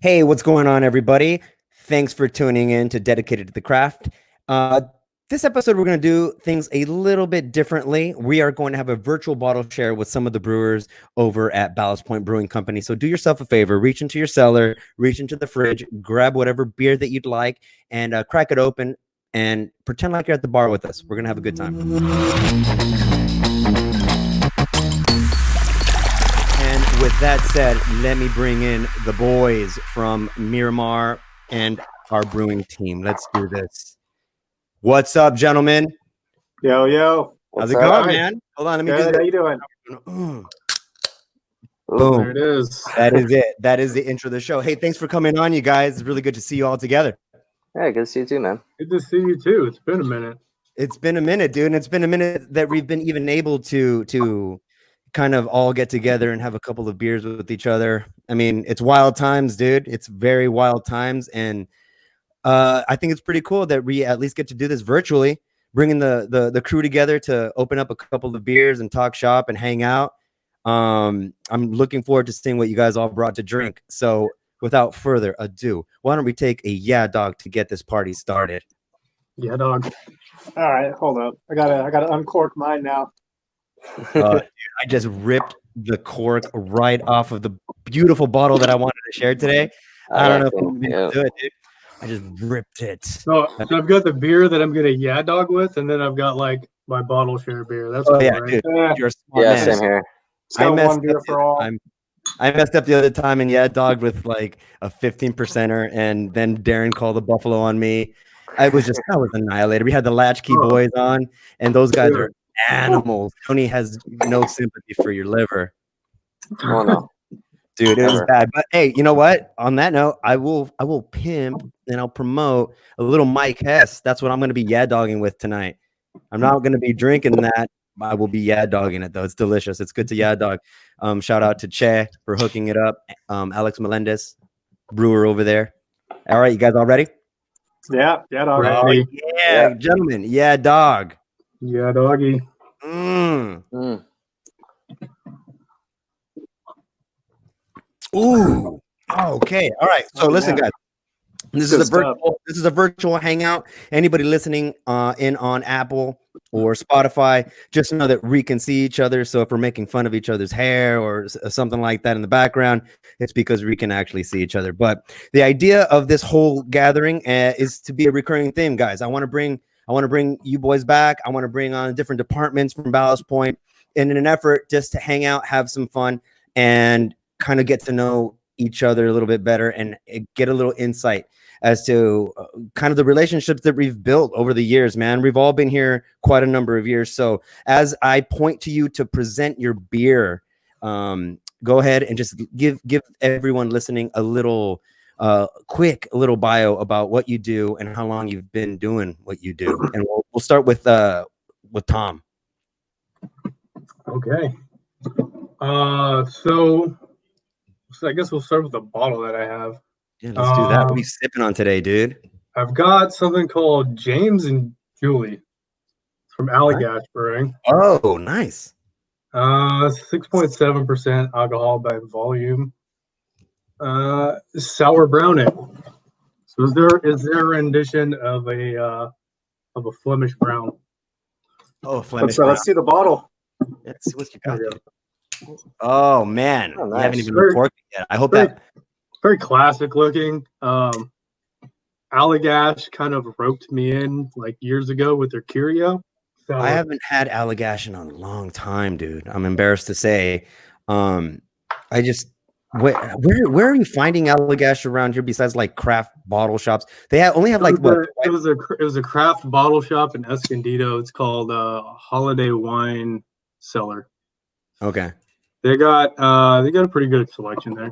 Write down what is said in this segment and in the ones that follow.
Hey, what's going on, everybody? Thanks for tuning in to Dedicated to the Craft. Uh, this episode, we're going to do things a little bit differently. We are going to have a virtual bottle share with some of the brewers over at Ballast Brewing Company. So do yourself a favor, reach into your cellar, reach into the fridge, grab whatever beer that you'd like, and crack it open and pretend like you're at the bar with us. We're going to have a good time. And with that said, let me bring in the boys from Miramar and our brewing team. Let's do this. What's up, gentlemen? Yo, yo. How's it going, man? Hold on, let me do that. How you doing? Boom. There it is. That is it. That is the intro of the show. Hey, thanks for coming on, you guys. It's really good to see you all together. Yeah, good to see you too, man. Good to see you too. It's been a minute. It's been a minute, dude. And it's been a minute that we've been even able to kind of all get together and have a couple of beers with each other. I mean, it's wild times, dude. It's very wild times. And I think it's pretty cool that we at least get to do this virtually, bringing the crew together to open up a couple of beers and talk shop and hang out. I'm looking forward to seeing what you guys all brought to drink. So without further ado, why don't we take a yeah dog to get this party started? Yeah, dog. All right, hold up. I gotta uncork mine now. Dude, I just ripped the cork right off of the beautiful bottle that I wanted to share today. I don't know if I'm gonna do it, dude. I just ripped it. So I've got the beer that I'm gonna yeah dog with, and then I've got like my bottle share beer. That's cool, yeah, right? dude. You're a smart Yeah, man. same here. I messed up the other time and yeah dogged with like a 15%er, and then Darren called the buffalo on me. I was annihilated. We had the Latchkey boys on, and those guys are animals. Tony has no sympathy for your liver. Oh no. Dude, it was bad. But hey, you know what? On that note, I will pimp and I'll promote a little Mike Hess. That's what I'm going to be yeah dogging with tonight. I'm not going to be drinking that. I will be yeah dogging it though. It's delicious. It's good to yeah dog. Shout out to Che for hooking it up. Alex Melendez, brewer over there. All right, you guys all ready? Yeah, dog. Oh, yeah, gentlemen. Yeah, dog. Yeah, doggy. Ooh. Okay. All right. So listen, guys. This is a virtual hangout. Anybody listening in on Apple or Spotify, just know that we can see each other. So if we're making fun of each other's hair or something like that in the background, it's because we can actually see each other. But the idea of this whole gathering is to be a recurring theme, guys. I want to bring you boys back. I want to bring on different departments from Ballast Point in an effort just to hang out, have some fun, and kind of get to know each other a little bit better and get a little insight as to kind of the relationships that we've built over the years, man. We've all been here quite a number of years. So as I point to you to present your beer, go ahead and just give everyone listening a little quick little bio about what you do and how long you've been doing what you do. And we'll start with Tom. Okay. So I guess we'll start with the bottle that I have. Yeah, let's do that. What are you sipping on today, dude? I've got something called James and Julie from Allagash Brewing. Oh, nice. 6.7% alcohol by volume. Sour brown ale. So is there a rendition of a Flemish brown? Oh, Flemish brown. Let's see the bottle. Let's see what you got. Oh man, nice. You haven't even recorded yet. I hope that very classic looking. Allagash kind of roped me in like years ago with their Curio. So I haven't had Allagash in a long time, dude. I'm embarrassed to say. I just where are you finding Allagash around here besides like craft bottle shops? They only have like what? It was a craft bottle shop in Escondido. It's called Holiday Wine Cellar. Okay. They got a pretty good selection there.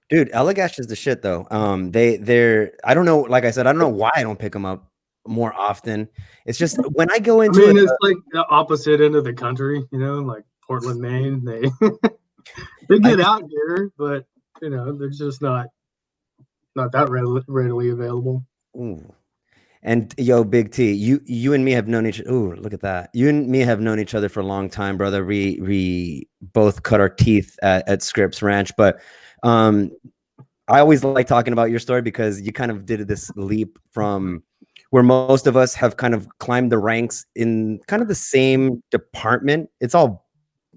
Dude, Allagash is the shit though. They're I don't know, like I said, I don't know why I don't pick them up more often. It's just when I go into it's like the opposite end of the country, like Portland, Maine. They they get out here, but they're just not that readily available. Ooh. And yo, Big T, you and me have known each. Ooh, look at that! You and me have known each other for a long time, brother. We both cut our teeth at Scripps Ranch, but I always like talking about your story because you kind of did this leap from where most of us have kind of climbed the ranks in kind of the same department. It's all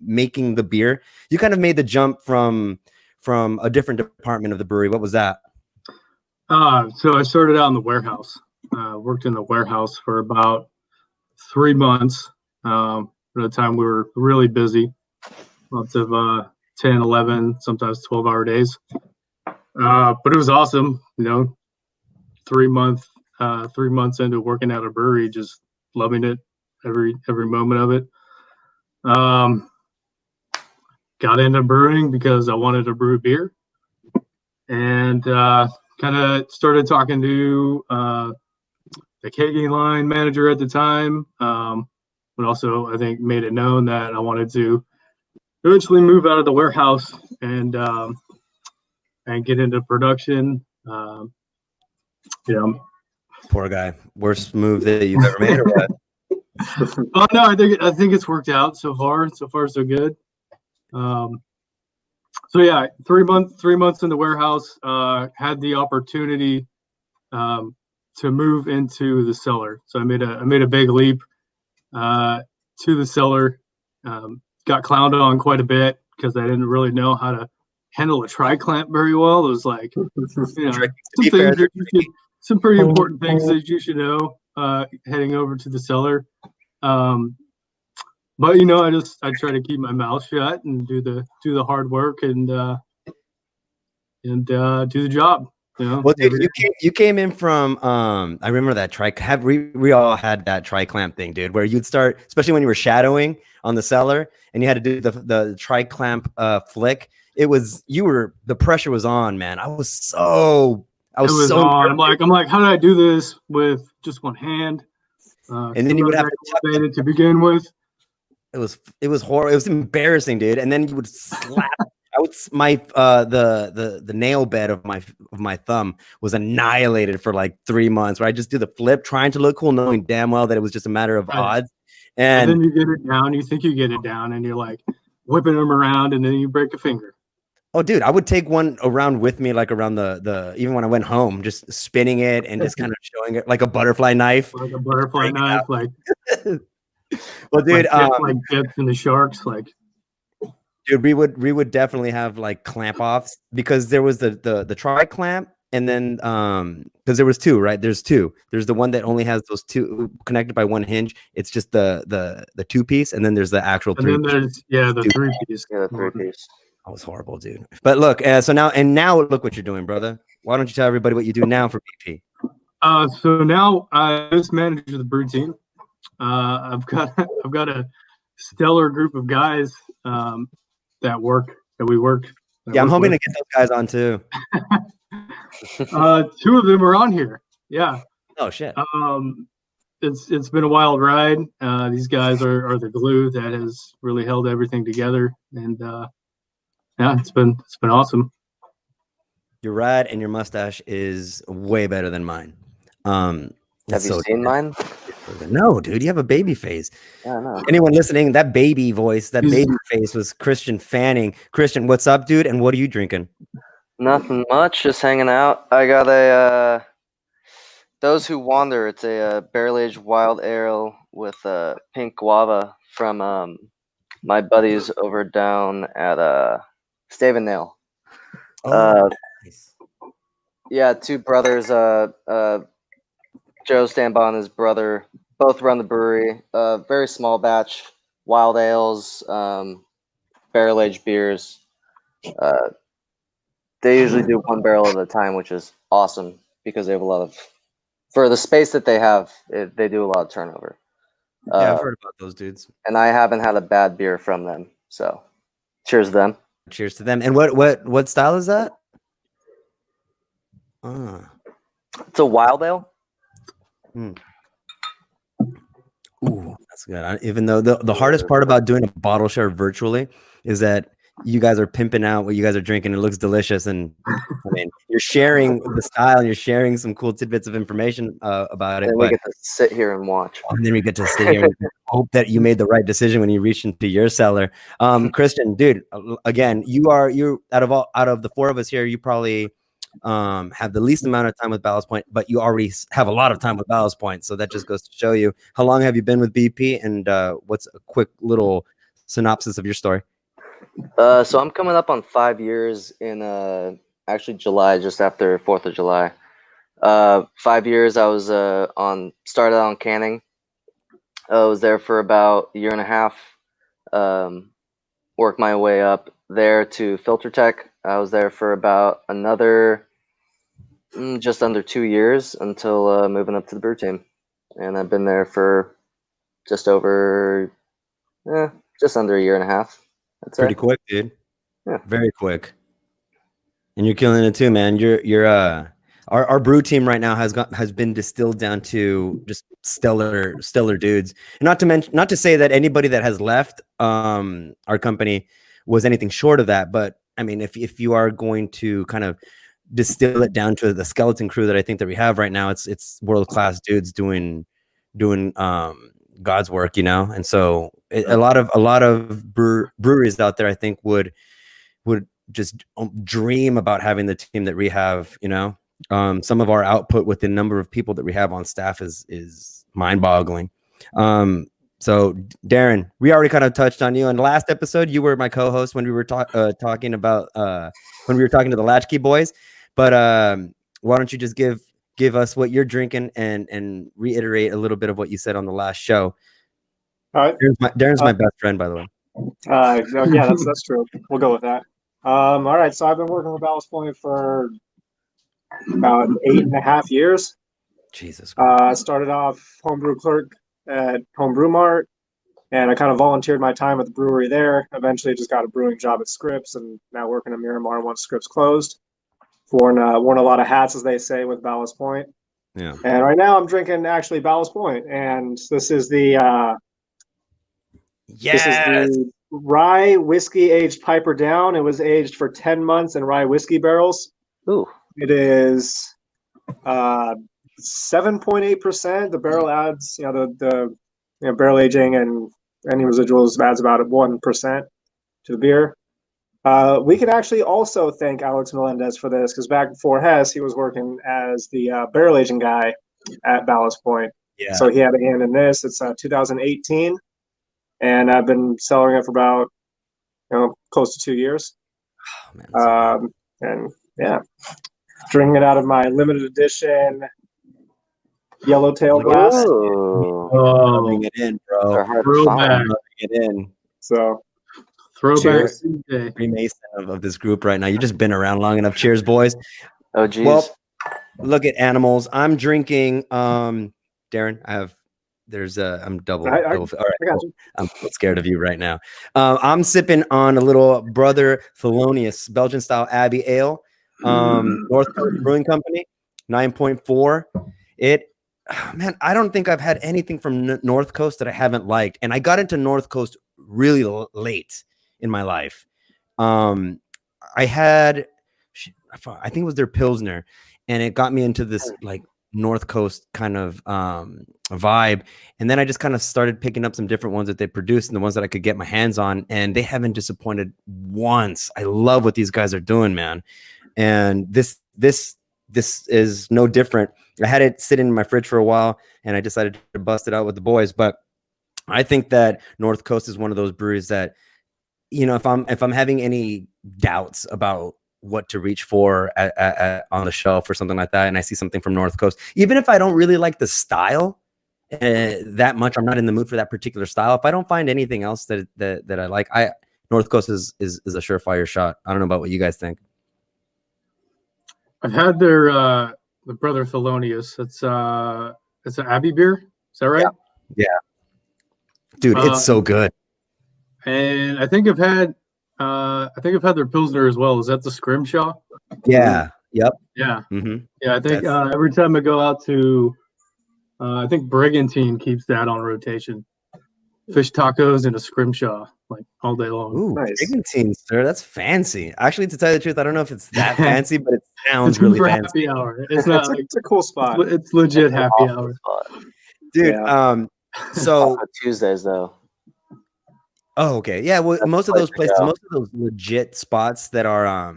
making the beer. You kind of made the jump from a different department of the brewery. What was that? So I started out in the warehouse. Worked in the warehouse for about 3 months. At the time we were really busy, lots of 10, 11, sometimes 12-hour days. But it was awesome, 3 months into working at a brewery, just loving it, every moment of it. Got into brewing because I wanted to brew beer, and kind of started talking to the kegging line manager at the time, but also I think made it known that I wanted to eventually move out of the warehouse and get into production. Poor guy. Worst move that you've ever made, or what? Oh no, I think it's worked out so far. So far, so good. So yeah, 3 months in the warehouse. Had the opportunity to move into the cellar. So I made a big leap to the cellar. Got clowned on quite a bit because I didn't really know how to handle a tri-clamp very well. It was like, some pretty important things that you should know heading over to the cellar. But I try to keep my mouth shut and do the hard work and do the job. Well, dude, you came in from I remember that we all had that tri-clamp thing, dude, where you'd start, especially when you were shadowing on the cellar and you had to do the tri-clamp flick. The pressure was on, man. I was so on. I'm like, how did I do this with just one hand? And then you would have to begin with. It was horrible. It was embarrassing, dude. And then you would slap. The nail bed of my thumb was annihilated for like 3 months, where I just do the flip, trying to look cool, knowing damn well that it was just a matter of odds. And then you get it down. You think you get it down, and you're like whipping them around, and then you break a finger. Oh, dude, I would take one around with me, like around the even when I went home, just spinning it and just kind of showing it like a butterfly knife. Like a butterfly knife, like. Well, dude, like dips in the sharks, like. Dude, we would definitely have like clamp offs, because there was the tri clamp, and then because there was two, right? There's two. There's the one that only has those two connected by one hinge. It's just the 2-piece, and then there's the actual 3. And then there's the 3-piece. Yeah, the 3-piece. That was horrible, dude. But look, so now look what you're doing, brother. Why don't you tell everybody what you do now for BP? So now I just manage the brew team. I've got a stellar group of guys that we work. Yeah, I'm hoping to get those guys on too. 2 of them are on here. Yeah. Oh shit. It's been a wild ride. These guys are the glue that has really held everything together, and yeah, it's been awesome. Your ride and your mustache is way better than mine. Have you seen mine? No, dude, you have a baby face. Yeah, no. Anyone listening, that baby voice, that baby face was Christian Fanning. Christian, what's up, dude? And what are you drinking? Nothing much, just hanging out. I got a Those Who Wander. It's a barrel-aged wild ale with pink guava from my buddies over down at Stave and Nail. Nice. Yeah, 2 brothers. Joe Stambon and his brother both run the brewery. Very small batch, wild ales, barrel-aged beers. They usually do 1 barrel at a time, which is awesome because they have a lot of, for the space that they have, they do a lot of turnover. Yeah, I've heard about those dudes. And I haven't had a bad beer from them, so cheers to them. Cheers to them. And what style is that? It's a wild ale. Ooh, that's good. Even though the hardest part about doing a bottle share virtually is that you guys are pimping out what you guys are drinking. It looks delicious, and I mean, you're sharing the style and you're sharing some cool tidbits of information about it. And we get to sit here and watch. And then we get to sit here and hope that you made the right decision when you reached into your cellar. Christian, dude, again, you're out of the 4 of us here, you probably have the least amount of time with Ballast Point, but you already have a lot of time with Ballast Point. So that just goes to show you. How long have you been with BP, and what's a quick little synopsis of your story? So I'm coming up on 5 years in actually July, just after 4th of July. 5 years I was started on canning. I was there for about a year and a half. Worked my way up there to filter tech. I was there for about another just under 2 years until moving up to the brew team, and I've been there for just under a year and a half. I'd say. Pretty quick, dude. Yeah, very quick. And you're killing it too, man. You're our brew team right now has been distilled down to just stellar dudes. And not to say that anybody that has left our company was anything short of that, but I mean, if you are going to kind of distill it down to the skeleton crew that I think that we have right now, it's world-class dudes doing God's work, and so a lot of breweries out there I think would just dream about having the team that we have. Some of our output with the number of people that we have on staff is mind-boggling. So Darren, we already kind of touched on you in the last episode. You were my co-host when we were talking about when we were talking to the Latchkey boys. But why don't you just give us what you're drinking and reiterate a little bit of what you said on the last show? All right. Darren's my best friend, by the way. Yeah, that's true. We'll go with that. All right. So I've been working with Ballast Point for about 8.5 years. Jesus. I started off homebrew clerk at Homebrew Mart, and I kind of volunteered my time at the brewery there. Eventually just got a brewing job at Scripps, and now working at Miramar once Scripps closed. Worn a lot of hats, as they say, with Ballast Point. Yeah. And right now I'm drinking actually Ballast Point, and this is the This is the rye whiskey aged Piper Down. It was aged for 10 months in rye whiskey barrels. Ooh. It is 7.8%. The barrel adds, the barrel aging and any residuals adds about 1% to the beer. We could actually also thank Alex Melendez for this, because back before Hess, he was working as the barrel aging guy at Ballast Point. Yeah. So he had a hand in this. It's 2018. And I've been cellaring it for about, close to 2 years. Oh, man, and yeah, drinking it out of my limited edition yellowtail glass. Oh, bring it in, bro. Throwback. Bring it in. So, throwback Freemason of this group right now. You just been around long enough. Cheers, boys. Oh, geez. Well, look at animals. I'm drinking. Darren, I'm double. All right, cool. I'm scared of you right now. I'm sipping on a little Brother Thelonious Belgian style Abbey Ale, North Coast Brewing Company, 9.4. Man, I don't think I've had anything from North Coast that I haven't liked, and I got into North Coast really late in my life. I think it was their Pilsner, and it got me into this like North Coast kind of vibe, and then I just kind of started picking up some different ones that they produced and the ones that I could get my hands on, and they haven't disappointed once. I love what these guys are doing, man, and this is no different. I had it sitting in my fridge for a while, and I decided to bust it out with the boys. But I think that North Coast is one of those breweries that, if I'm having any doubts about what to reach for on the shelf or something like that, and I see something from North Coast, even if I don't really like the style that much, I'm not in the mood for that particular style. If I don't find anything else that I like, North Coast is a surefire shot. I don't know about what you guys think. I've had their the Brother Thelonious. It's an Abbey beer. Is that right? Yeah. Dude, it's so good. And I think I've had their Pilsner as well. Is that the Scrimshaw? Yeah. Yep. Yeah. Mm-hmm. Yeah. I think every time I go out to, I think Brigantine keeps that on rotation. Fish tacos and a Scrimshaw, like all day long. Ooh, nice. Brigantine, sir. That's fancy. Actually, to tell you the truth, I don't know if it's that fancy, but it sounds really for fancy. Happy hour. It's not. It's a cool spot. It's legit happy hour, dude. Yeah. So Tuesdays though. Oh, okay. Yeah. Well, most of those places, most of those legit spots that are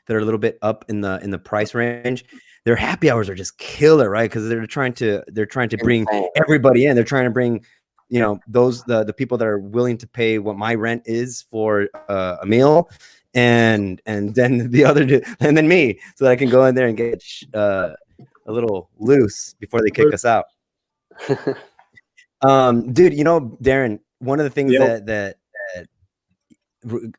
that are a little bit up in the price range, their happy hours are just killer, right? Because they're trying to bring everybody in. They're trying to bring, you know, those the people that are willing to pay what my rent is for a meal, and then the other and then me, so that I can go in there and get a little loose before they kick us out. Dude, you know, Darren, one of the things that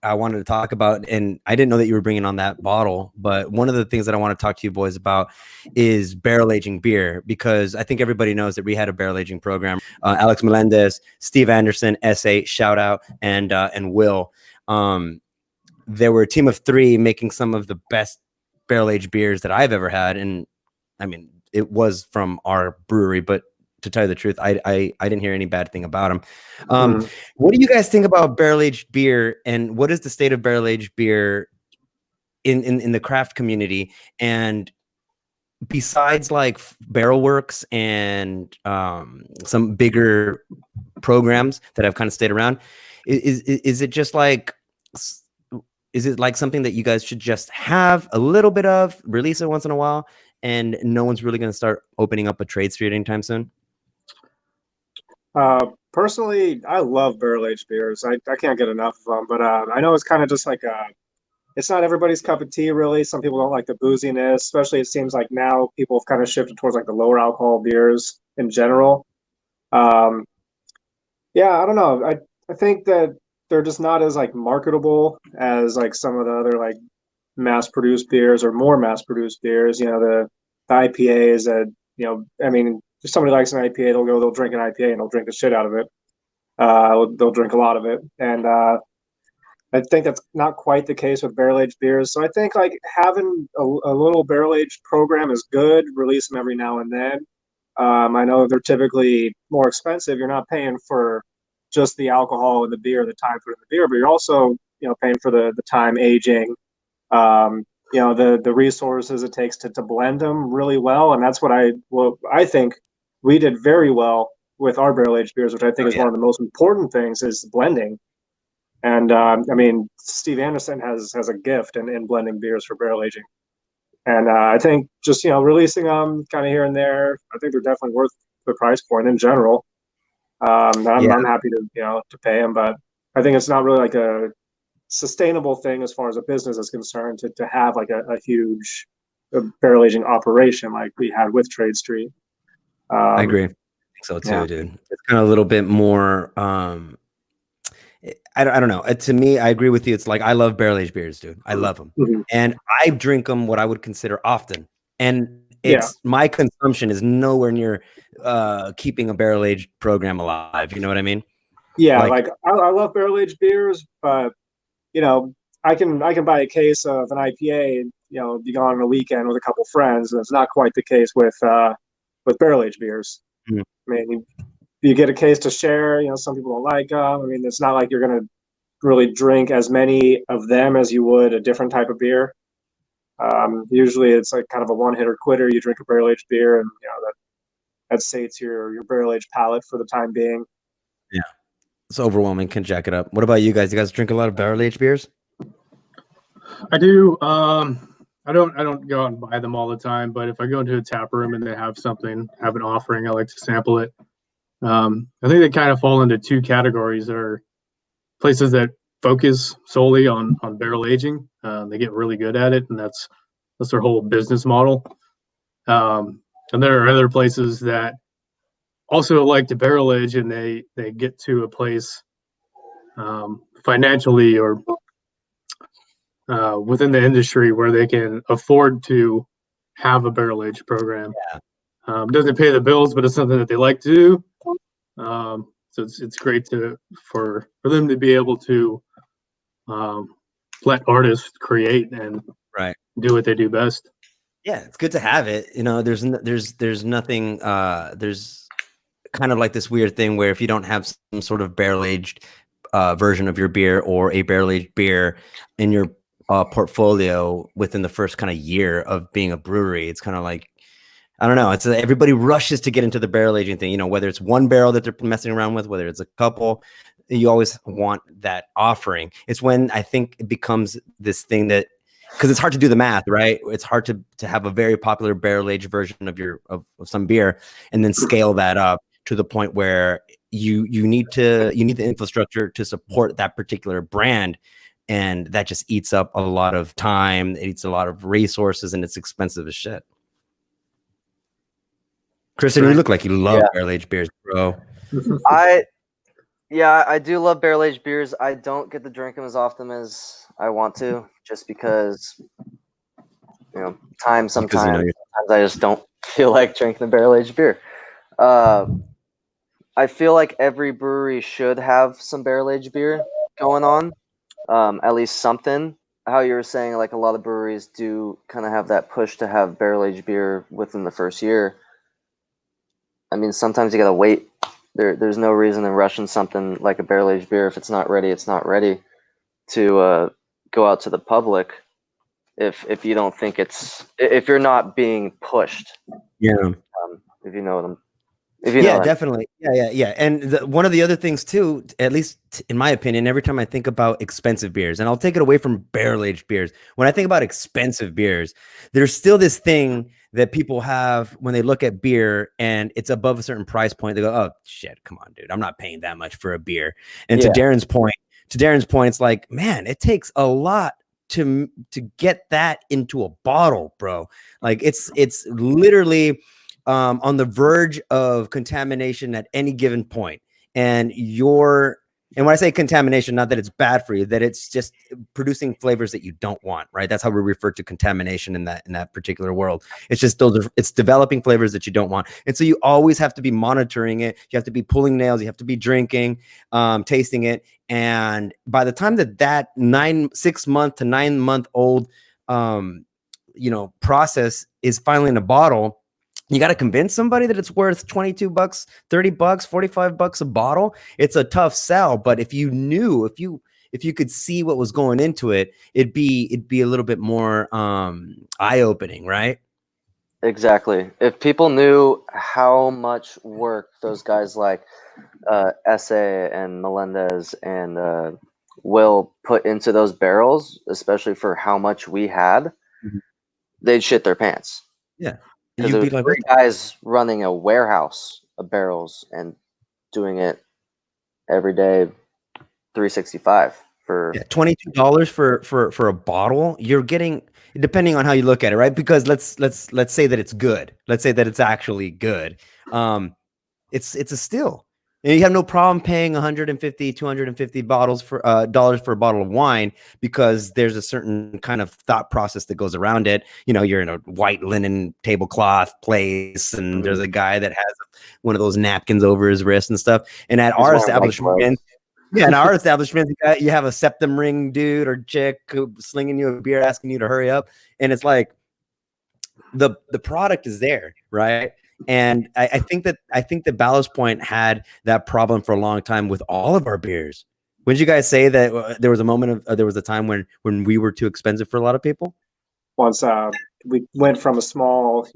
I wanted to talk about, and I didn't know that you were bringing on that bottle, but one of the things that I want to talk to you boys about is barrel aging beer, because I think everybody knows that we had a barrel aging program. Alex Melendez, Steve Anderson, SA, shout out, and Will. There were a team of 3 making some of the best barrel aged beers that I've ever had, and I mean, it was from our brewery, but to tell you the truth, I didn't hear any bad thing about them. What do you guys think about barrel aged beer, and what is the state of barrel aged beer in the craft community? And besides like Barrel Works and some bigger programs that have kind of stayed around, is it just like, is it like something that you guys should just have a little bit of, release it once in a while, and no one's really going to start opening up a trade street anytime soon? Personally, I love barrel-aged beers. I can't get enough of them, but I know it's kind of just like it's not everybody's cup of tea, really. Some people don't like the booziness, especially it seems like now people have kind of shifted towards like the lower alcohol beers in general. Yeah, I don't know. I think that they're just not as like marketable as like some of the other like mass-produced beers or more mass-produced beers. You know, the IPAs that, you know, I mean, if somebody likes an IPA, they'll drink an IPA and they'll drink the shit out of it. They'll drink a lot of it. And I think that's not quite the case with barrel-aged beers. So I think like having a little barrel-aged program is good. Release them every now and then. I know they're typically more expensive. You're not paying for just the alcohol and the beer, the time put in the beer, but you're also, you know, paying for the time aging, you know, the resources it takes to blend them really well. And that's what I think we did very well with our barrel aged beers, which I think is one of the most important things, is blending. And I mean, Steve Anderson has a gift in blending beers for barrel aging. And I think just, you know, releasing them kind of here and there, I think they're definitely worth the price point in general. I'm happy to, you know, to pay them, but I think it's not really like a sustainable thing as far as a business is concerned to have like a huge barrel aging operation like we had with Trade Street. I agree. I think so too, dude. It's kind of a little bit more. I don't know. To me, I agree with you. It's like, I love barrel aged beers, dude. I love them, and I drink them what I would consider often. And it's my consumption is nowhere near keeping a barrel aged program alive. You know what I mean? Yeah, like I love barrel aged beers, but you know, I can buy a case of an IPA and, you know, be gone on a weekend with a couple friends. And it's not quite the case with barrel aged beers. I mean, you get a case to share. You know, some people don't like them. I mean, it's not like you're going to really drink as many of them as you would a different type of beer. Usually, it's like kind of a one-hitter quitter. You drink a barrel aged beer, and you know that sates your barrel aged palate for the time being. Yeah. It's overwhelming. Can jack it up. What about you guys? You guys drink a lot of barrel aged beers? I do. I don't go out and buy them all the time, but if I go into a tap room and they have an offering, I like to sample it. I think they kind of fall into 2 categories. There are places that focus solely on barrel aging. They get really good at it, and that's their whole business model. And there are other places that also like to barrel age, and they get to a place financially or within the industry where they can afford to have a barrel age program. Doesn't pay the bills, but it's something that they like to do. So it's great for them to be able to let artists create and do what they do best. Yeah, it's good to have it. You know, there's nothing. There's kind of like this weird thing where if you don't have some sort of barrel aged version of your beer or a barrel aged beer in your portfolio within the first kind of year of being a brewery, it's kind of like, I don't know. It's everybody rushes to get into the barrel aging thing. You know, whether it's one barrel that they're messing around with, whether it's a couple, you always want that offering. It's when I think it becomes this thing that because it's hard to do the math, right? It's hard to have a very popular barrel aged version of of some beer and then scale that up to the point where you need the infrastructure to support that particular brand, and that just eats up a lot of time, it eats a lot of resources, and it's expensive as shit. Kristen, you look like you love barrel aged beers, bro. I do love barrel aged beers. I don't get to drink them as often as I want to, just because time. Sometimes I just don't feel like drinking a barrel aged beer. I feel like every brewery should have some barrel aged beer going on, at least something. How you were saying, like a lot of breweries do kind of have that push to have barrel aged beer within the first year. I mean, sometimes you gotta wait. There's no reason in rushing something like a barrel aged beer. If it's not ready, it's not ready to go out to the public. If you don't think if you're not being pushed, if you know what I'm. Definitely. Yeah. And one of the other things too, at least in my opinion, every time I think about expensive beers, and I'll take it away from barrel aged beers, when I think about expensive beers, there's still this thing that people have when they look at beer and it's above a certain price point. They go, "Oh shit, come on, dude, I'm not paying that much for a beer." And to Darren's point, it's like, man, it takes a lot to get that into a bottle, bro. Like it's literally on the verge of contamination at any given point. And when I say contamination, not that it's bad for you, that it's just producing flavors that you don't want, right? That's how we refer to contamination in that particular world. It's just it's developing flavors that you don't want. And so you always have to be monitoring it. You have to be pulling nails. You have to be drinking, tasting it. And by the time that 6 month to 9 month old, process is finally in a bottle, you got to convince somebody that it's worth $22, $30, $45 a bottle. It's a tough sell, but if you knew, if you could see what was going into it, it'd be a little bit more eye-opening, right? Exactly. If people knew how much work those guys like Esse and Melendez and Will put into those barrels, especially for how much we had, they'd shit their pants. Yeah. Because there were 3 guys running a warehouse of barrels and doing it every day, 365 for $22 for a bottle. You're getting, depending on how you look at it, right? Because let's say that it's good. Let's say that it's actually good. It's a steal. And you have no problem paying $150, $250 for dollars for a bottle of wine, because there's a certain kind of thought process that goes around it. You're in a white linen tablecloth place, and there's a guy that has one of those napkins over his wrist and stuff. And at our establishment, you have a septum ring dude or chick slinging you a beer, asking you to hurry up, and it's like the product is there, right? And I think that Ballast Point had that problem for a long time with all of our beers. Wouldn't you guys say that there was a time when we were too expensive for a lot of people? Once we went from a small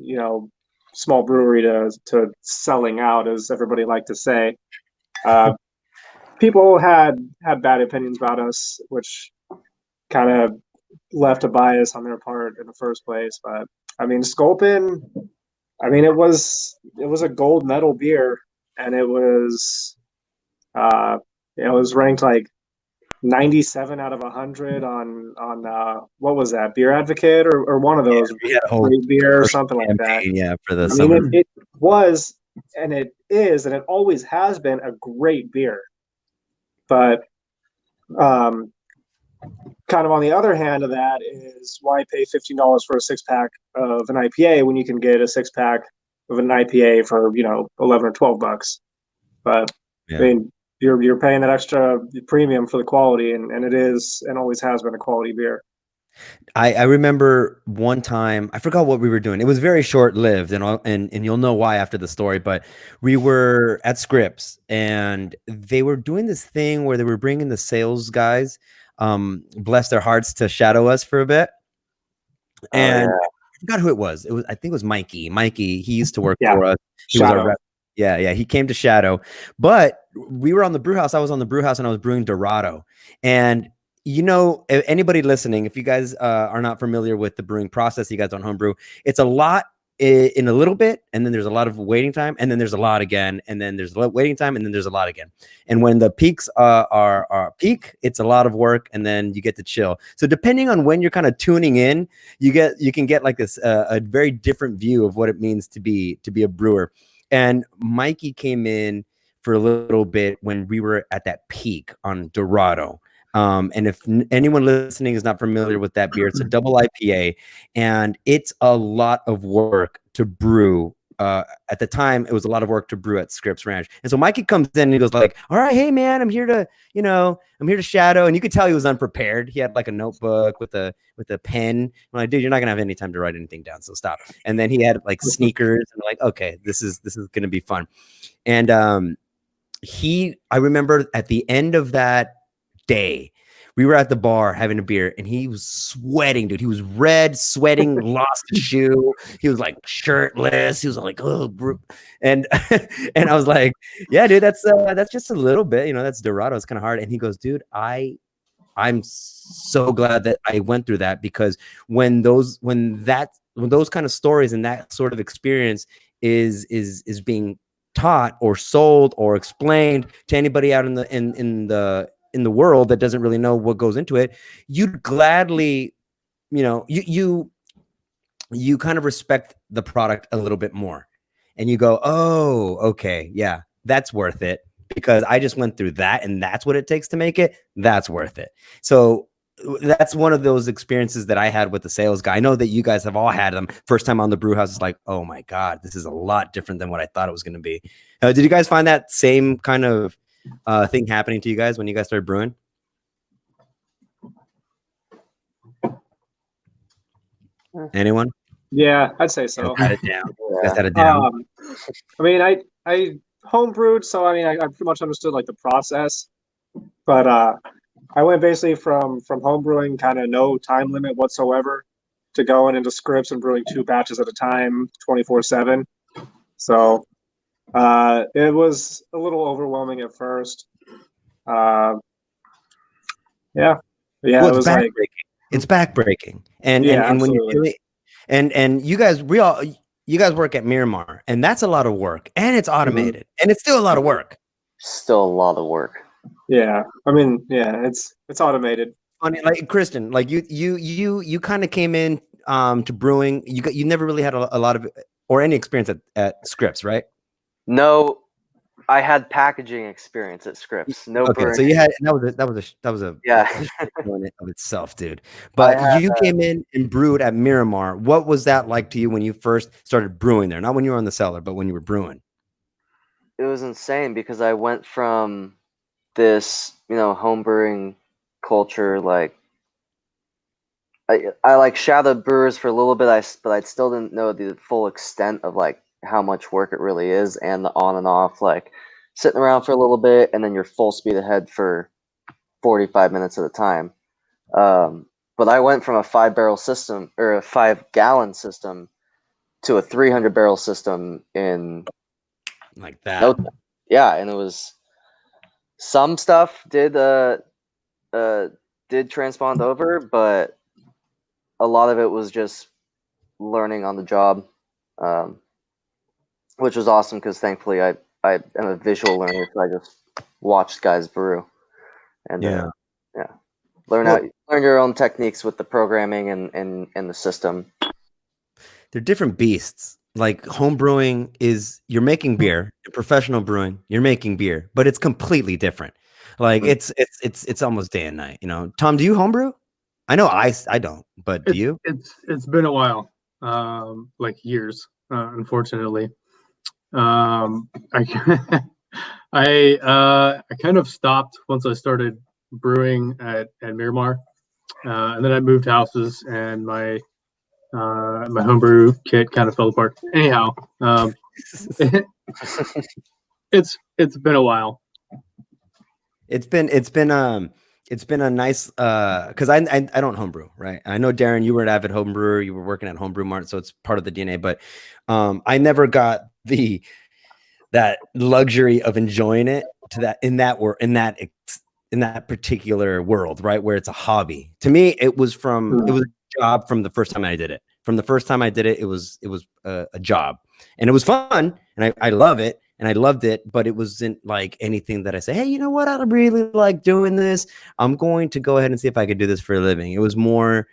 brewery to selling out, as everybody liked to say, people had bad opinions about us, which kind of left a bias on their part in the first place. But I mean, Sculpin, it was a gold medal beer, and it was ranked like 97 out of 100 on what was that, Beer Advocate or one of those, great beer or something like that. Yeah, for the summer. It was, and it is, and it always has been a great beer. But kind of on the other hand of that is, why pay $15 for a 6-pack of an IPA when you can get a 6-pack of an IPA for $11 or $12? But I mean, you're paying that extra premium for the quality, and it is and always has been a quality beer. I remember one time, I forgot what we were doing. It was very short lived, and you'll know why after the story. But we were at Scripps, and they were doing this thing where they were bringing the sales guys, bless their hearts, to shadow us for a bit. And I forgot who it was. I think it was Mikey. Mikey, he used to work for us. He was our rep. Yeah. He came to shadow, but we were on the brew house. I was on the brew house, and I was brewing Dorado. And Anybody listening, if you guys are not familiar with the brewing process, you guys don't homebrew, it's a lot in a little bit, and then there's a lot of waiting time, and then there's a lot again, and then there's a waiting time, and then there's a lot again. And when the peaks are peak, it's a lot of work, and then you get to chill. So depending on when you're kind of tuning in, you can get like this a very different view of what it means to be a brewer. And Mikey came in for a little bit when we were at that peak on Dorado. And if anyone listening is not familiar with that beer, it's a double IPA, and it's a lot of work to brew. At the time, it was a lot of work to brew at Scripps Ranch. And so Mikey comes in and he goes like, all right, hey man, I'm here to shadow. And you could tell he was unprepared. He had like a notebook with a pen. I'm like, dude, you're not gonna have any time to write anything down, so stop. And then he had like sneakers, and like, okay, this is gonna be fun. And I remember at the end of that day, we were at the bar having a beer, and he was sweating, dude. He was red, sweating, lost a shoe. He was like shirtless. He was like, oh, bro. And and I was like, yeah, dude, that's just a little bit, that's Dorado. It's kind of hard. And he goes, dude, I'm so glad that I went through that, because when those kind of stories and that sort of experience is being taught or sold or explained to anybody out in the world that doesn't really know what goes into it, you'd gladly, you kind of respect the product a little bit more, and you go, oh, okay, yeah, that's worth it, because I just went through that, and that's what it takes to make it. That's worth it. So that's one of those experiences that I had with the sales guy. I know that you guys have all had them. First time on the brew house, it's like, oh my God, this is a lot different than what I thought it was going to be. Did you guys find that same kind of thing happening to you guys when you guys started brewing? Anyone? Yeah, I'd say so. Had it down. Guys had it down. I mean, I homebrewed, so I mean, I pretty much understood like the process, but I went basically from homebrewing, kind of no time limit whatsoever, to going into Scripps and brewing 2 batches at a time, 24/7. So it was a little overwhelming at first. Yeah, well, it was like it's backbreaking, and when you're doing, and you guys work at Miramar, and that's a lot of work, and it's automated, and it's still a lot of work. Still a lot of work. Yeah, I mean, yeah, it's automated. Funny, like Kristen, like you kind of came in to brewing. You never really had a lot of or any experience at Scripps, right? No, I had packaging experience at Scripps. No, okay, burning. So you had that was a yeah of itself, dude. But you came in and brewed at Miramar. What was that like to you when you first started brewing there? Not when you were on the cellar, but when you were brewing. It was insane, because I went from this, home brewing culture, like I like shadowed brewers for a little bit, but I still didn't know the full extent of like how much work it really is, and the on and off, like sitting around for a little bit and then you're full speed ahead for 45 minutes at a time. But I went from a 5-barrel system, or a 5-gallon system, to a 300-barrel system in like that. No, yeah, and it was, some stuff did transpond over, but a lot of it was just learning on the job, which was awesome, because thankfully I am a visual learner, so I just watched guys brew, and learn your own techniques with the programming and the system. They're different beasts. Like home brewing is, you're making beer. Professional brewing, you're making beer, but it's completely different. Like it's almost day and night. Tom, do you homebrew? I know I don't, but do you? It's been a while, like years, unfortunately. I I kind of stopped once I started brewing at Miramar, and then I moved houses, and my homebrew kit kind of fell apart. Anyhow, it's been a while. It's been a nice because I don't homebrew, right? I know, Darren, you were an avid homebrewer. You were working at Homebrew Mart, so it's part of the DNA. But I never got that luxury of enjoying it to that in that particular world, right? Where it's a hobby. To me, it was a job from the first time I did it. From the first time I did it, it was a job, and it was fun, and I love it, and I loved it, but it wasn't like anything that I say, hey, you know what? I really like doing this. I'm going to go ahead and see if I could do this for a living. It was more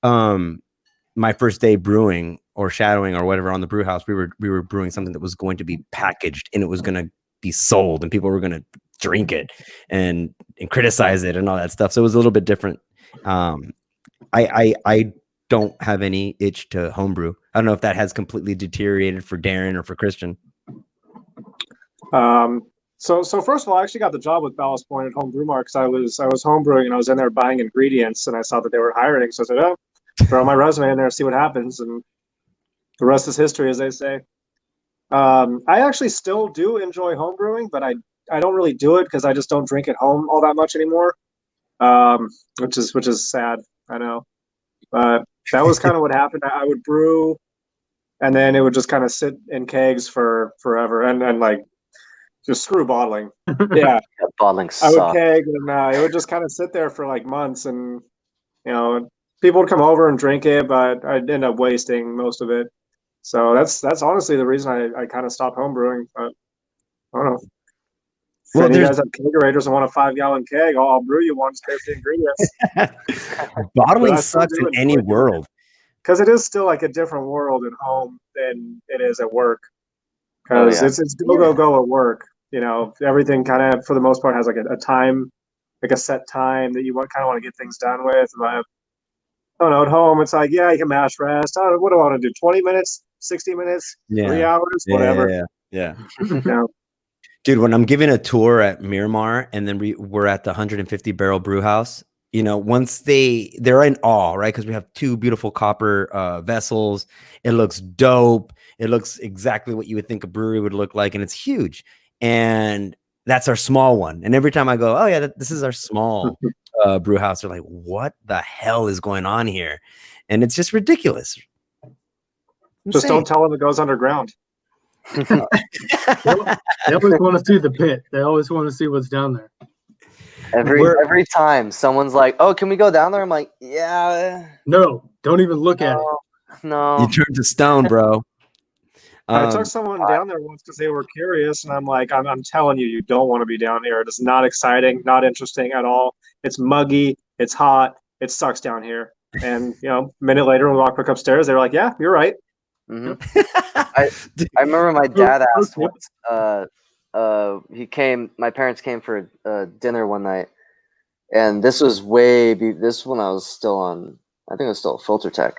my first day brewing or shadowing or whatever on the brew house. We were brewing something that was going to be packaged and it was going to be sold and people were going to drink it and criticize it and all that stuff. So it was a little bit different. I don't have any itch to homebrew. I don't know if that has completely deteriorated for Darren or for Christian. So first of all, I actually got the job with Ballast Point at Home Brew Mart because I was homebrewing and I was in there buying ingredients and I saw that they were hiring. So I said, oh, throw my resume in there, see what happens, and the rest is history, as they say. I actually still do enjoy homebrewing, but I don't really do it because I just don't drink at home all that much anymore, which is sad. I know, but that was kind of what happened. I would brew, and then it would just kind of sit in kegs for forever, and like just screw bottling. Yeah, bottling I sucks. would keg, and it would just kind of sit there for like months, and people would come over and drink it, but I'd end up wasting most of it. So that's honestly the reason I kind of stopped homebrewing. But I don't know. Well, if you guys have kegerators and want a 5-gallon keg, I'll brew you one, spare the ingredients. Bottling sucks in any world. Because it is still like a different world at home than it is at work. Because it's go at work. Everything kind of, for the most part, has like a time, like a set time that you kind of want to get things done with. But I don't know, at home, it's like, yeah, you can mash rest. What do I want to do? 20 minutes, 60 minutes, 3 hours, whatever. Yeah. Dude, when I'm giving a tour at Miramar and then we're at the 150 barrel brew house, once they're in awe, right? Because we have 2 beautiful copper vessels. It looks dope. It looks exactly what you would think a brewery would look like. And it's huge. And that's our small one. And every time I go, oh yeah, this is our small brew house, they're like, what the hell is going on here? And it's just ridiculous. Just don't tell them it goes underground. They always want to see the pit. They always want to see what's down there. Every time someone's like, oh, can we go down there? I'm like, yeah. No, don't even look at it. No. You turn to stone, bro. I took someone down there once because they were curious, and I'm like, I'm telling you, you don't want to be down here. It is not exciting, not interesting at all. It's muggy, it's hot, it sucks down here. And a minute later, when we walked back upstairs, they were like, "Yeah, you're right." Mm-hmm. I remember my dad asked once. My parents came for dinner one night, and this was this when I was still on. I think I was still at Filter Tech.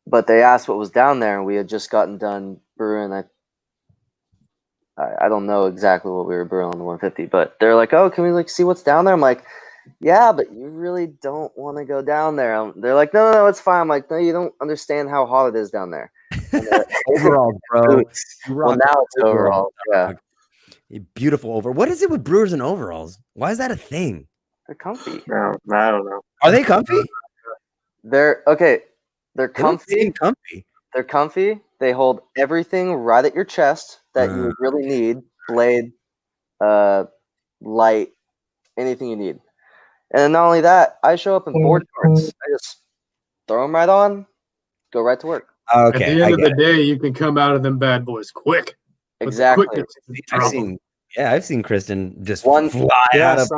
But they asked what was down there, and we had just gotten done brewing. I don't know exactly what we were brewing on the 150, but they're like, "Oh, can we see what's down there?" I'm like, "Yeah, but you really don't want to go down there." They're like, "No, it's fine." I'm like, "No, you don't understand how hot it is down there." Overall, bro. Well, now it's overall. Yeah, beautiful over. What is it with brewers and overalls? Why is that a thing? They're comfy. No, I don't know. Are they comfy? They're okay. They're comfy. They're comfy. They hold everything right at your chest that you would really need. Blade, light, anything you need. And not only that, I show up in board shorts. I just throw them right on, go right to work. Okay. At the end of the day, you can come out of them bad boys quick. Exactly. I've seen Kristen just fly out of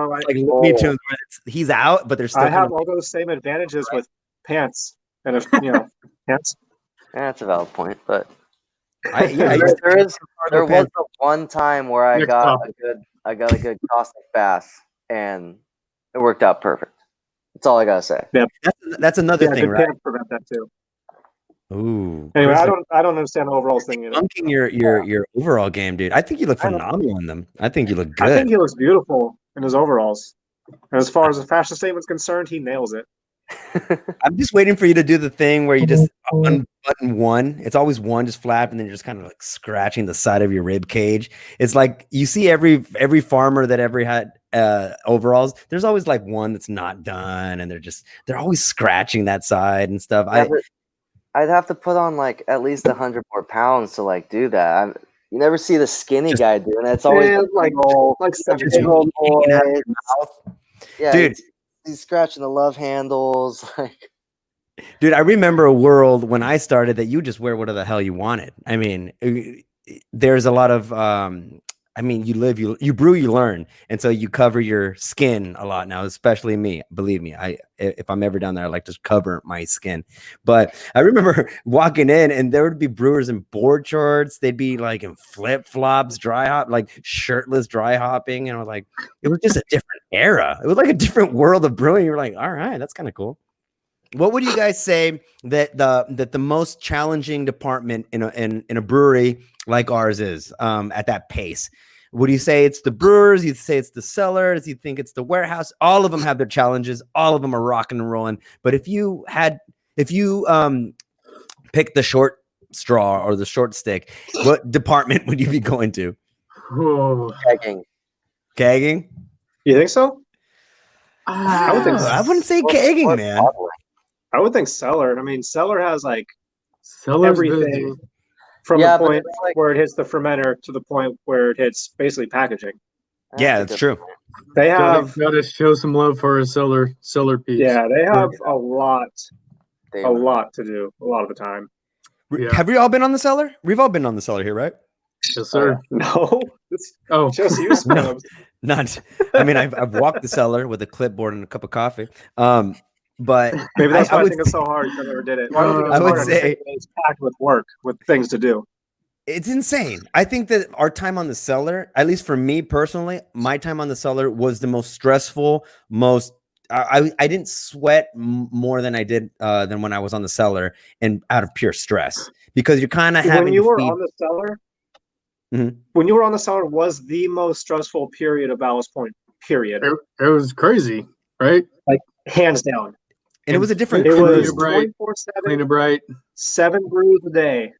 he's out, but there's still. I have all those same advantages with pants, and if pants. Yeah, that's a valid point, but there was the one time where I got a good caustic bath, and it worked out perfect. That's all I gotta say. Yeah, that's another thing, right? Pants prevent that too. Ooh. Anyway, I don't understand the overall thing. Bunking your overall game, dude. I think you look phenomenal in them. I think you look good. I think he looks beautiful in his overalls. And as far as the fashion statement's concerned, he nails it. I'm just waiting for you to do the thing where you just unbutton one. It's always one just flap, and then you're just kind of like scratching the side of your rib cage. It's like you see every farmer that ever had overalls. There's always like one that's not done, and they're always scratching that side and stuff. I'd have to put on like at least 100 more pounds to like do that. You never see the skinny guy doing it. It's always Yeah, the like the seven. big old boy. Hanging out of your mouth. Yeah, Dude. he's scratching the love handles. Like, Dude, I remember a world when I started that you just wear whatever the hell you wanted. I mean, there's a lot of I mean, you brew, you learn, and so you cover your skin a lot now, especially me. Believe me, if I'm ever down there, I like to cover my skin. But I remember walking in, and there would be brewers in board shorts. They'd be like in flip flops, dry hop, like shirtless dry hopping, and I was like, it was just a different era. It was like a different world of brewing. You're like, all right, that's kind of cool. What would you guys say that the most challenging department in a brewery like ours is at that pace? Would you say it's the brewers? You'd say it's the cellars? You think it's the warehouse? All of them have their challenges. All of them are rocking and rolling. But if you pick the short straw or the short stick, what department would you be going to? kegging. Kegging? You think so? I would think so. I wouldn't say kegging, man. I would think cellar. I mean, cellar has like Cellar's everything busy. from Yeah, the but point it's like- where it hits the fermenter to the point where it hits basically packaging. Yeah, that's true. They have, Gotta show some love for a cellar piece. yeah, they have a lot to do a lot of the time. Yeah. Have we all been on the cellar? We've all been on the cellar here, right? Yes, sir. No, it's Oh, just you, Spubs. Not. I mean, I've walked the cellar with a clipboard and a cup of coffee. But Maybe that's why I would think it's so hard because I never did it. Well, I don't think it's I would hard. I just say- think it's packed with work, with things to do. it's insane. I think that our time on the cellar, at least for me personally, my time on the cellar was the most stressful, I didn't sweat more than I did than when I was on the cellar, and out of pure stress, because you're kind of having When you to were feed- on the cellar, Mhm. when you were on the cellar was the most stressful period of Ballast Point, period. it was crazy, right? Hands down. and it was a different It crew. was Right. 24/7, Clean it bright. 7 brews a day.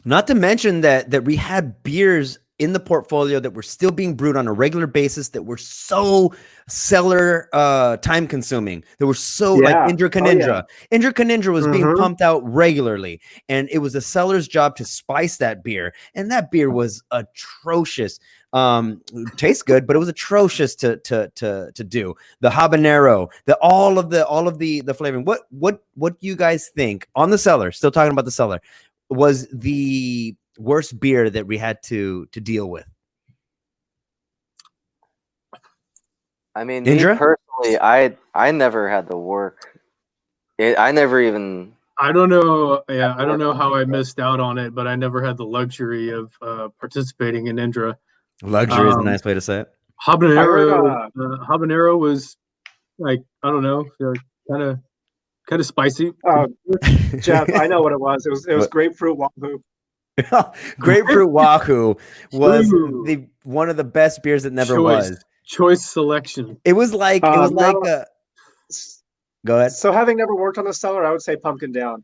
Not to mention that we had beers in the portfolio that were still being brewed on a regular basis that were so cellar time consuming. They were so like Yeah. Indra Oh, Canindra. Indra Canindra was being Mhm. pumped out regularly, and it was the cellar's job to spice that beer. And that beer was atrocious. Tastes good, but it was atrocious to do. The habanero, all of the flavoring. What do you guys think on the cellar? Still talking about the cellar. Was the worst beer that we had to deal with? I mean, Indra? me personally, I never had to work. I never even. I don't know. Yeah, I don't know how I missed out on it, but I never had the luxury of participating in Indra. Luxury is a nice way to say it. Habanero was like, I don't know, kind of spicy. Jeff, I know what it was. It was What? grapefruit wahoo. Grapefruit Wahoo was True. one of the best beers that never was. Choice selection. It was like No. Go ahead. So having never worked on the cellar, I would say pumpkin down.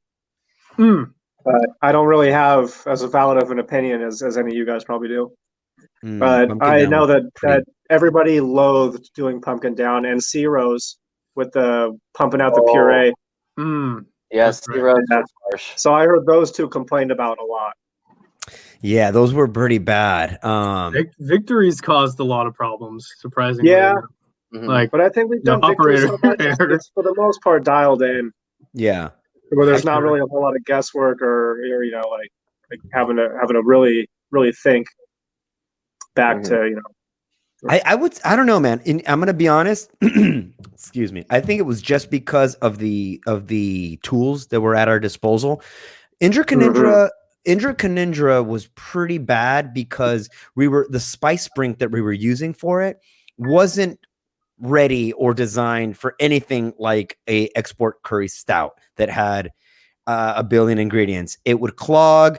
Mm. But I don't really have as valid of an opinion as any of you guys probably do. But Pumpkin I Down know was that pretty- everybody loathed doing pumpkin down and C-Rose with the pumping out the puree. Mm. Yes, That's right. zero Yeah. harsh. So I heard those two complained about a lot. Yeah, those were pretty bad. Victories caused a lot of problems, surprisingly. Yeah. Mhm. Like, But I think we've The done victory so much. operator. It's for the most part dialed in, Yeah. where there's not Accurate. really a whole lot of guesswork or like having to really think back to I don't know, man. I'm gonna be honest. Excuse me. I think it was just because of the tools that were at our disposal. Indra Canindra was pretty bad because the spice brink that we were using for it wasn't ready or designed for anything like a export curry stout that had a billion ingredients. It would clog.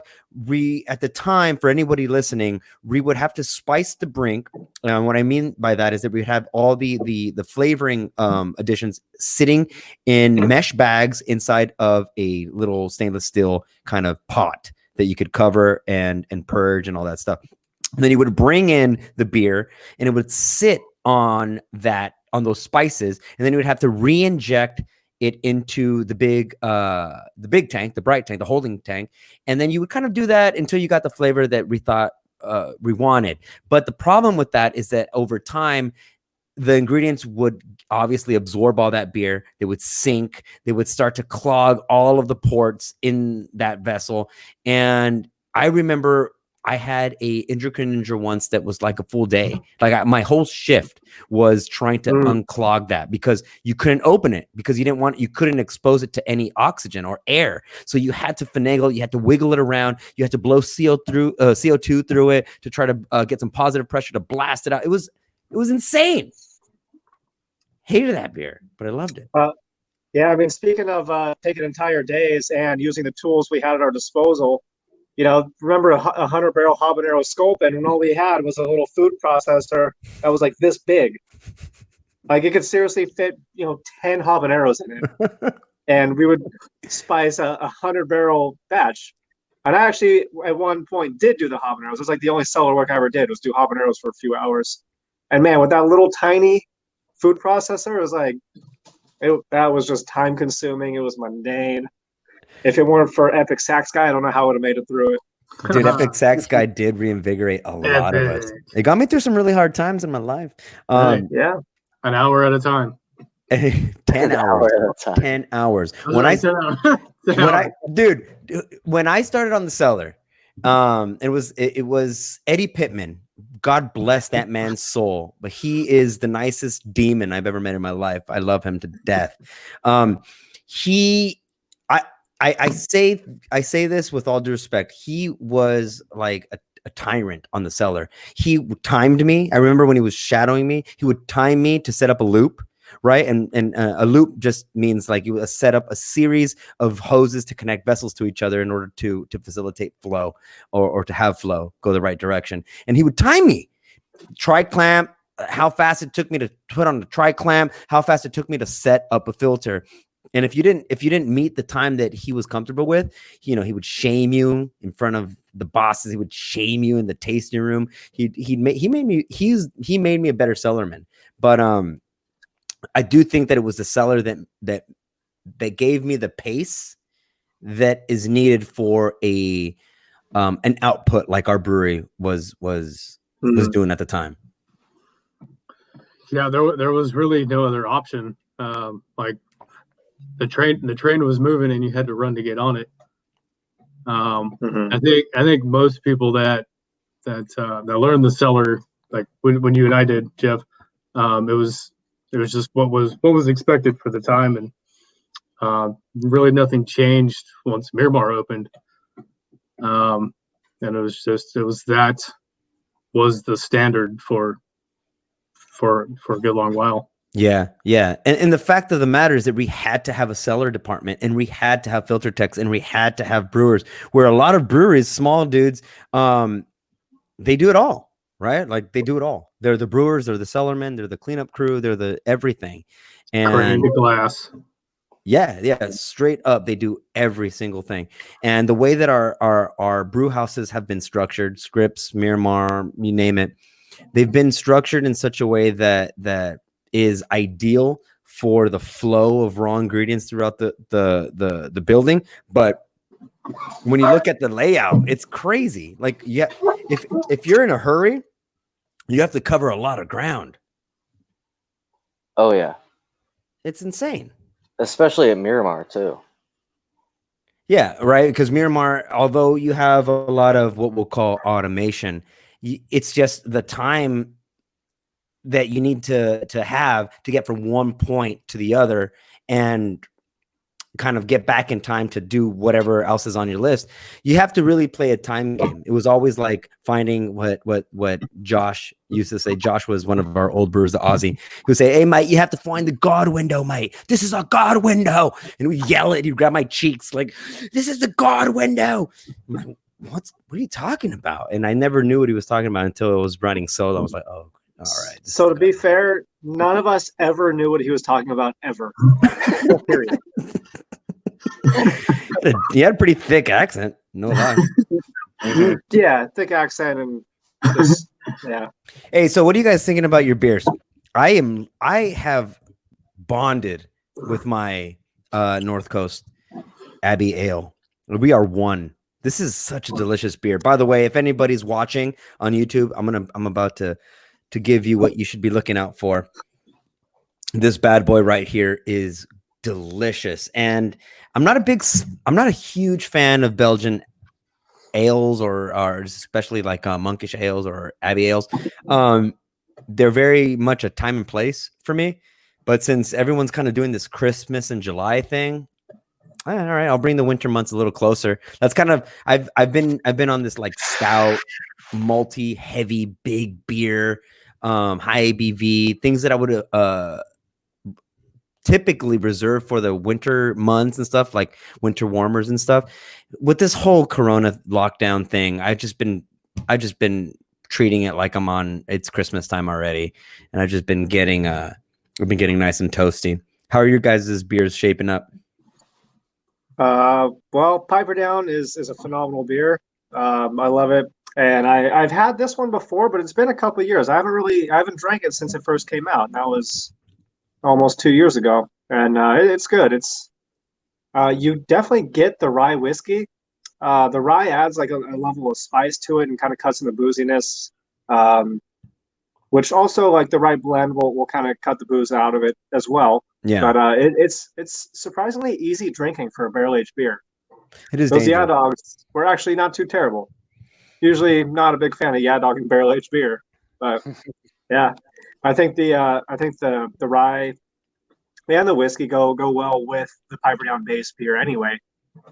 At the time, for anybody listening, we would have to spice the brink. What I mean by that is that we'd have all the flavoring additions sitting in mesh bags inside of a little stainless steel kind of pot that you could cover and purge and all that stuff. And then you would bring in the beer and it would sit on those spices, and then you would have to re-inject it into the big tank, the bright tank, the holding tank, and then you would kind of do that until you got the flavor that we thought we wanted. But the problem with that is that over time, the ingredients would obviously absorb all that beer. They would sink. They would start to clog all of the ports in that vessel. And I remember I had a Ninja once that was like a full day. Like my whole shift was trying to unclog that because you couldn't open it because you couldn't expose it to any oxygen or air. So you had to finagle, you had to wiggle it around. You had to blow CO2 through it to try to get some positive pressure to blast it out. It was insane. Hated that beer, but I loved it. Yeah, I mean, speaking of taking entire days and using the tools we had at our disposal, remember a 100-barrel habanero scope, and all we had was a little food processor that was like this big. Like it could seriously fit, 10 habaneros in it. And we would spice a 100-barrel batch. And I actually, at one point, did do the habaneros. It was like the only cellar work I ever did was do habaneros for a few hours. And man, with that little tiny food processor, it was like, that was just time consuming. It was mundane. If it weren't for Epic Sax Guy, I don't know how I would have made it through it. Dude, Epic Sax Guy did reinvigorate a lot of us. It got me through some really hard times in my life. Yeah. An hour at a time. 10 hours. 10 hours. When I started on the cellar, it was Eddie Pittman. God bless that man's soul, but he is the nicest demon I've ever met in my life. I love him to death. I say this with all due respect. He was like a tyrant on the cellar. He timed me. I remember when he was shadowing me, he would time me to set up a loop. Right. And a loop just means like you set up a series of hoses to connect vessels to each other in order to facilitate flow or to have flow go the right direction. And he would time me, tri-clamp, how fast it took me to put on the tri-clamp, how fast it took me to set up a filter. And if you didn't meet the time that he was comfortable with, he would shame you in front of the bosses. He would shame you in the tasting room. He made me a better cellarman. But I do think that it was the cellar that gave me the pace that is needed for an output like our brewery was doing at the time. Yeah, there was really no other option. Like the train was moving and you had to run to get on it. I think most people that learned the cellar, like when you and I did, Jeff, it was just what was expected for the time, and really nothing changed once Miramar opened. And that was the standard for a good long while. Yeah. And the fact of the matter is that we had to have a cellar department, and we had to have filter techs, and we had to have brewers, where a lot of breweries, small dudes, they do it all. Right? Like they do it all. They're the brewers, they're the cellarmen, they're the cleanup crew, they're the everything. And the glass. Yeah, straight up. They do every single thing. And the way that our brew houses have been structured, Scripps, Miramar, you name it, they've been structured in such a way that is ideal for the flow of raw ingredients throughout the building. But when you look at the layout, it's crazy. Like, yeah, if you're in a hurry, you have to cover a lot of ground. Oh yeah, it's insane, especially at Miramar too. Yeah, right. Because Miramar, although you have a lot of what we'll call automation, it's just the time that you need to have to get from one point to the other and kind of get back in time to do whatever else is on your list. You have to really play a time game. It was always like finding what Josh used to say. Josh was one of our old brewers, the Aussie, who would say, "Hey, mate, you have to find the God window, mate. This is a God window." And we yell it. He'd grab my cheeks like, "This is the God window." I'm like, what are you talking about? And I never knew what he was talking about until it was running solo. I was like, oh, all right. So to be fair, none of us ever knew what he was talking about ever. Period. He had a pretty thick accent. No lie. Yeah, thick accent and just, yeah. Hey, so what are you guys thinking about your beers? I have bonded with my North Coast Abbey Ale. We are one. This is such a delicious beer. By the way, if anybody's watching on YouTube, I'm about to give you what you should be looking out for. This bad boy right here is delicious, and I'm not a huge fan of Belgian ales or especially like monkish ales or abbey ales. They're very much a time and place for me, but since everyone's kind of doing this Christmas and July thing, all right, I'll bring the winter months a little closer. That's kind of I've been on this like stout, malty, heavy, big beer, high ABV, things that I would typically reserved for the winter months and stuff, like winter warmers and stuff. With this whole Corona lockdown thing, I've just been treating it like it's Christmas time already, and I've just been getting we've been getting nice and toasty. How are your guys' beers shaping up? Well, Piper Down is a phenomenal beer. I love it, and I've had this one before, but it's been a couple of years. I haven't drank it since it first came out. And that was almost 2 years ago, and it's good. It's you definitely get the rye whiskey. The rye adds like a level of spice to it and kind of cuts in the booziness, which also like the rye blend will kind of cut the booze out of it as well. Yeah, but it's surprisingly easy drinking for a barrel aged beer. It is. Those Yeah Dogs were actually not too terrible. Usually not a big fan of Yeah Dog and barrel aged beer, but yeah. I think the rye and the whiskey go well with the Piper Down base beer anyway.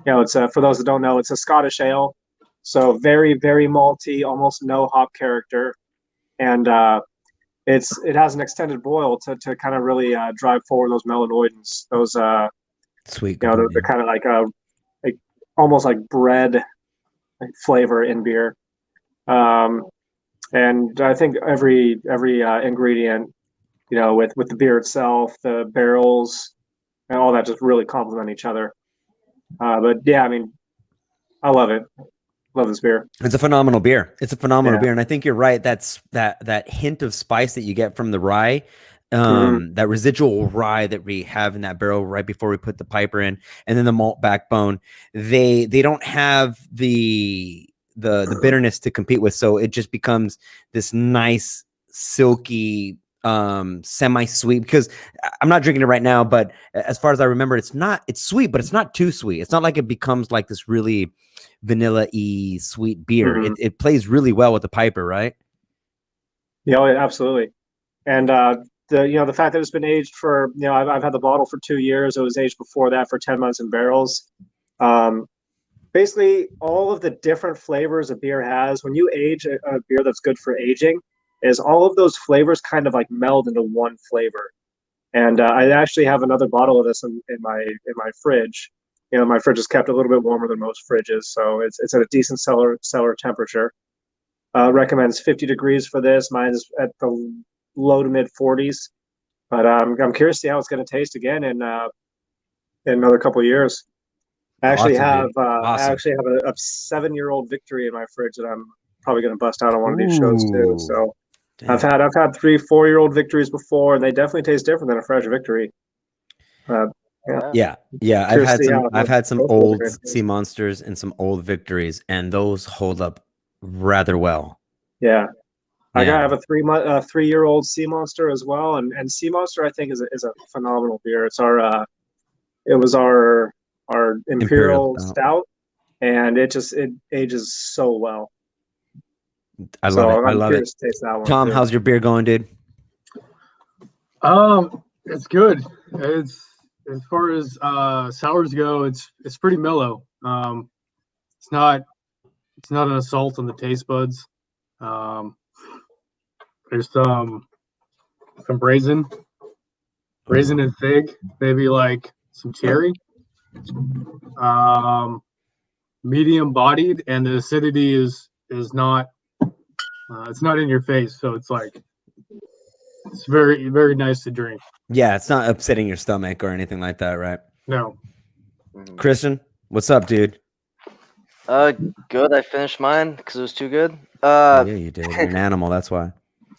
You know, it's for those that don't know, it's a Scottish ale, so very, very malty, almost no hop character, and it has an extended boil to kind of really drive forward those melanoidins, those sweet, you know, the kind of like almost like bread flavor in beer. And I think every ingredient, you know, with the beer itself, the barrels, and all that just really complement each other. But yeah, I mean, I love it. Love this beer. It's a phenomenal beer. It's a phenomenal beer, and I think you're right. That's that hint of spice that you get from the rye, that residual rye that we have in that barrel right before we put the Piper in, and then the malt backbone. They don't have the bitterness to compete with, so it just becomes this nice silky semi-sweet, because I'm not drinking it right now, but as far as I remember, it's sweet, but it's not too sweet. It's not like it becomes like this really vanilla-y sweet beer. It plays really well with the Piper, right? Yeah, absolutely. And the fact that it's been aged for, you know, I've had the bottle for 2 years. It was aged before that for 10 months in barrels. Basically, all of the different flavors a beer has, when you age a beer that's good for aging, is all of those flavors kind of like meld into one flavor. And I actually have another bottle of this in my fridge. You know, my fridge is kept a little bit warmer than most fridges, so it's at a decent cellar temperature. Recommends 50 degrees for this. Mine is at the low to mid 40s. But I'm curious to see how it's going to taste again in another couple of years. I actually have a 7-year-old Victory in my fridge that I'm probably going to bust out on one of these shows too. So damn. I've had 3-4-year-old Victories before, and they definitely taste different than a fresh Victory. Yeah. I've had some old Sea Monsters and some old Victories, and those hold up rather well. Yeah. I have a 3-year-old Sea Monster as well, and Sea Monster I think is a phenomenal beer. It's our Imperial Stout, and it ages so well. I love it. To taste that one Tom, too. how's your beer going, dude? It's good. It's, as far as sours go, it's pretty mellow. It's not an assault on the taste buds. There's some raisin and fig, maybe like some cherry. Medium bodied, and the acidity is not it's not in your face, so it's very, very nice to drink. Yeah, it's not upsetting your stomach or anything like that, right? No. Christian, what's up, dude? Good. I finished mine because it was too good. Yeah, you did. You're an animal, that's why.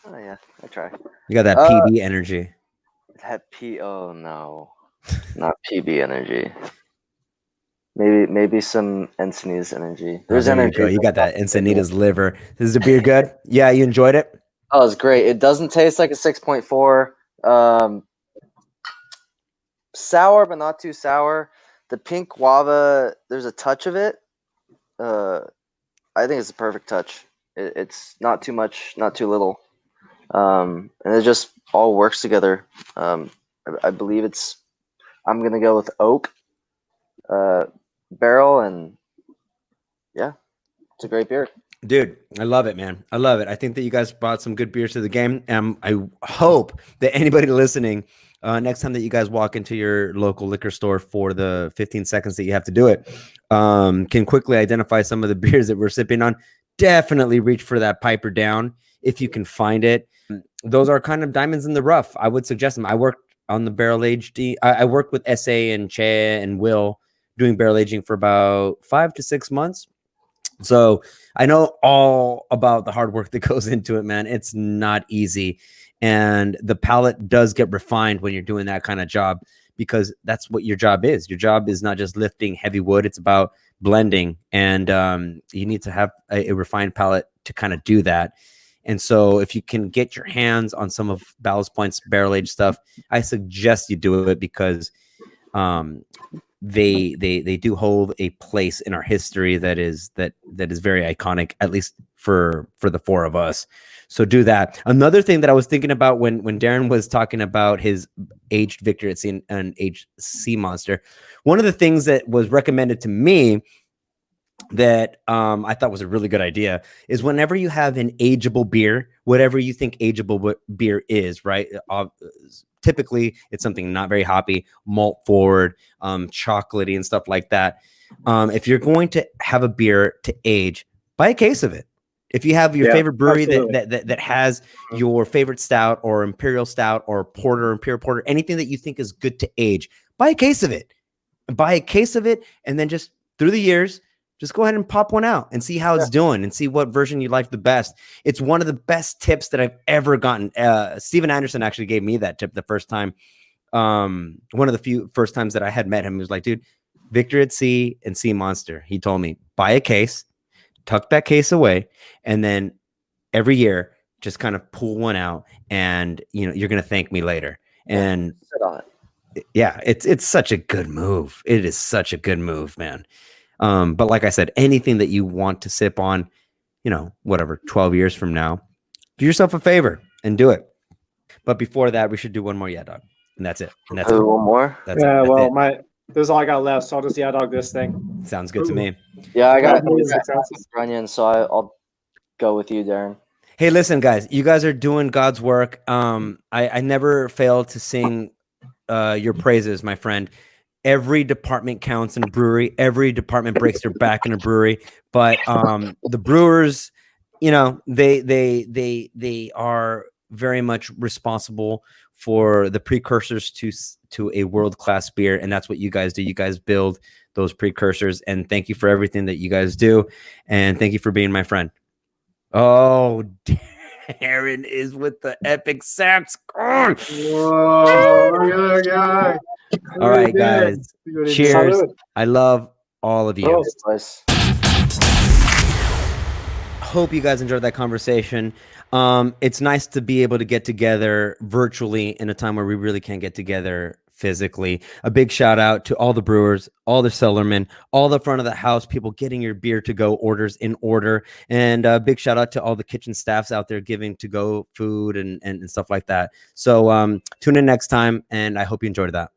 Oh yeah, I try. You got that PB energy. That P. Oh no. Not PB energy. Maybe some Encinitas energy. There's there energy. you go. You got that Encinitas liver. Is the beer good? Yeah, you enjoyed it? Oh, it's great. It doesn't taste like a 6.4. Sour, but not too sour. The pink guava, there's a touch of it. I think it's a perfect touch. It's not too much, not too little. And it just all works together. I believe I'm going to go with oak barrel, and yeah, it's a great beer. Dude, I love it, man. I love it. I think that you guys brought some good beers to the game. I hope that anybody listening, next time that you guys walk into your local liquor store for the 15 seconds that you have to do it, can quickly identify some of the beers that we're sipping on. Definitely reach for that Piper Down if you can find it. Those are kind of diamonds in the rough. I would suggest them. I worked on the barrel aged. I worked with SA and Che and Will doing barrel aging for about 5 to 6 months. So I know all about the hard work that goes into it, man. It's not easy. And the palate does get refined when you're doing that kind of job, because that's what your job is. Your job is not just lifting heavy wood. It's about blending. And you need to have a refined palate to kind of do that. And so if you can get your hands on some of Ballast Point's barrel aged stuff, I suggest you do it, because they do hold a place in our history that is very iconic, at least for the four of us. So do that. Another thing that I was thinking about when Darren was talking about his aged Victory at Sea and aged Sea Monster, one of the things that was recommended to me that I thought was a really good idea is whenever you have an ageable beer, whatever you think ageable beer is, right? Typically, it's something not very hoppy, malt forward, chocolatey, and stuff like that. If you're going to have a beer to age, buy a case of it. If you have your favorite brewery that has your favorite stout or imperial stout or porter, imperial porter, anything that you think is good to age, buy a case of it. Buy a case of it, and then just through the years, just go ahead and pop one out and see how it's doing and see what version you like the best. It's one of the best tips that I've ever gotten. Steven Anderson actually gave me that tip the first time. One of the few first times that I had met him, he was like, dude, Victory at Sea and Sea Monster. He told me, buy a case, tuck that case away, and then every year just kind of pull one out, and you're going to thank me later. And sit on it. Yeah, it's such a good move. It is such a good move, man. But like I said, anything that you want to sip on, 12 years from now, do yourself a favor and do it. But before that, we should do one more Yeah Dog. And that's it. And that's it. One more? That's it. This is all I got left, so I'll just Yeah Dog this thing. Sounds good to me. Yeah, I got Runyon, so I'll go with you, Darren. Hey, listen, guys, you guys are doing God's work. I never fail to sing your praises, my friend. Every department counts in a brewery. Every department breaks their back in a brewery. But the brewers, they are very much responsible for the precursors to a world-class beer, and that's what you guys do. You guys build those precursors, and thank you for everything that you guys do, and thank you for being my friend. Oh, Darren is with the epic sax. Oh. Whoa, yeah. All right, guys. Cheers. I love all of you. Hope you guys enjoyed that conversation. It's nice to be able to get together virtually in a time where we really can't get together physically. A big shout out to all the brewers, all the cellarmen, all the front of the house people getting your beer to go orders in order. And a big shout out to all the kitchen staffs out there giving to go food and stuff like that. So tune in next time, and I hope you enjoyed that.